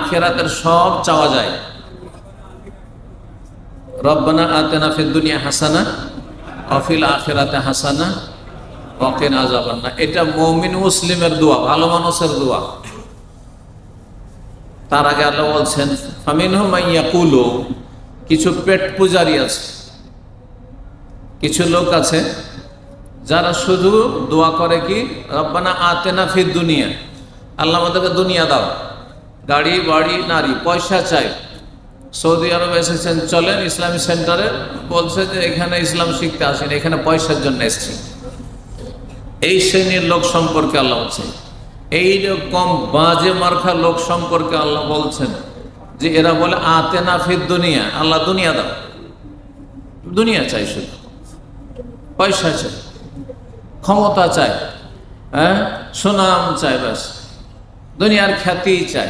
আখিরাতের সব চাওয়া যায়। রব্বানা আতিনা ফিদ দুনিয়া হাসানা ওয়া ফিল আখিরাতি হাসানা ওয়া কিনা আযাবান্নার। এটা মুমিন মুসলিমের দোয়া, ভালো মানুষের দোয়া। তার আগে আল্লাহ বলছেন ফামিনহুম মান ইয়াকুলু, কিছু পেট পূজারি আছে, কিছু লোক আছে যারা শুধু দোয়া করে কি রব্বানা আতিনা ফিদ দুনিয়া, আল্লাহ আমাদেরকে দুনিয়া দাও, গাড়ি বাড়ি নারী পয়সা চাই। সৌদি আরব এসেছেন, চলেন ইসলামী সেন্টারে, বলছে যে এখানে ইসলাম শিখতে আসেন, এখানে পয়সার জন্য এসেছি। এই শ্রেণীর লোক সম্পর্কে আল্লাহ বলছেন, এইরকম বাজে মার্কা লোক সম্পর্কে আল্লাহ বলছেন যে এরা বলে আতেনা ফিদ দুনিয়া, আল্লাহ দুনিয়া দাও, দুনিয়া চাই, শুধু পয়সা চাই, ক্ষমতা চাই, হ্যাঁ সুনাম চাই, ব্যাস দুনিয়ার খ্যাতি চাই।